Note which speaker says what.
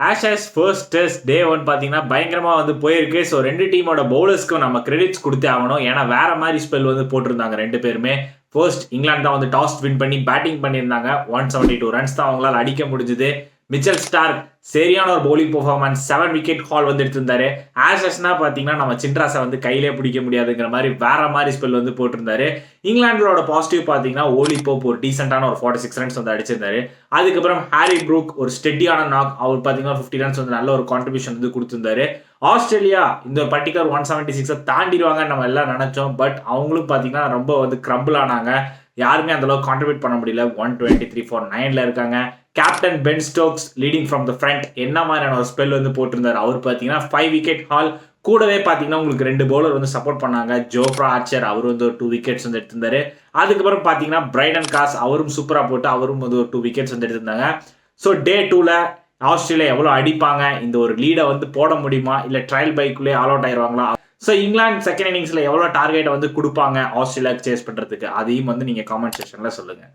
Speaker 1: Ashes first test டே 1 பார்த்தீங்கன்னா பயங்கரமாக வந்து போயிருக்கு. ஸோ 2 டீமோட பவுலர்ஸ்க்கும் நம்ம கிரெடிட்ஸ் கொடுத்தே ஆகணும். ஏன்னா வேற மாதிரி ஸ்பெல் வந்து போட்டிருந்தாங்க 2 பேருமே. ஃபர்ஸ்ட் இங்கிலாந்து தான் வந்து டாஸ் வின் பண்ணி பேட்டிங் பண்ணியிருந்தாங்க. 172 ரன்ஸ் தான் அவங்களால அடிக்க முடிஞ்சுது. மிச்சல் ஸ்டார்க் சரியான ஒரு பவுலிங் பெர்ஃபார்மன்ஸ், 7 விக்கெட் ஹால் வந்து எடுத்திருந்தாரு. ஆஷஸ்னா பார்த்தீங்கன்னா நம்ம சின்ராஸை வந்து கையிலே பிடிக்க முடியாதுங்கிற மாதிரி வேற மாதிரி ஸ்பெல் வந்து போட்டிருந்தாரு. இங்கிலாண்டோட பாசிட்டிவ் பார்த்தீங்கன்னா ஓலி போப் ஒரு டீசென்டான ஒரு 46 ரன்ஸ் வந்து அடிச்சிருந்தாரு. அதுக்கப்புறம் ஹாரி ப்ரூக் ஒரு ஸ்டெடியான நாக், அவர் பார்த்தீங்கன்னா 50 ரன்ஸ் வந்து நல்ல ஒரு கான்ட்ரிபியூஷன் வந்து கொடுத்திருந்தாரு. ஆஸ்திரேலியா இந்த பர்டிகுலர் 176 தாண்டிடுவாங்கன்னு நம்ம எல்லாம் நினைச்சோம். பட் அவங்களும் பார்த்தீங்கன்னா ரொம்ப வந்து கிரம்பிள் ஆனாங்க. யாருமே அந்த அளவுக்கு கான்ட்ரிபியூட் பண்ண முடியல. 123 for 9ல இருக்காங்க. Captain Ben Stokes leading from the front என்ன மாதிரியான ஒரு ஸ்பெல் வந்து போட்டிருந்தாரு. அவர் பார்த்தீங்கன்னா 5 விக்கெட் ஹால். கூடவே பார்த்தீங்கன்னா உங்களுக்கு 2 பவுலர் வந்து சப்போர்ட் பண்ணாங்க. ஜோஃப்ரா ஆர்ச்சர் அவர் வந்து ஒரு 2 விக்கெட்ஸ் வந்து எடுத்திருந்தாரு. அதுக்கப்புறம் பார்த்தீங்கன்னா பிரைடன் காஸ் அவரும் சூப்பராக போட்டு அவரும் வந்து ஒரு 2 விக்கெட்ஸ் வந்து எடுத்திருந்தாங்க. ஸோ டே 2ல ஆஸ்திரேலியா எவ்வளோ அடிப்பாங்க, இந்த ஒரு லீடை வந்து போட முடியுமா, இல்லை ட்ரையல் பைக்குள்ளே ஆல் அவுட் ஆயிடுவாங்களா, ஸோ இங்கிலாந்து செகண்ட் இன்னிங்ஸில் எவ்வளோ டார்கெட்டை வந்து கொடுப்பாங்க ஆஸ்திரேலியாவுக்கு சேஸ் பண்ணுறதுக்கு, அதையும் வந்து நீங்கள் காமெண்ட் செக்ஷனில் சொல்லுங்கள்.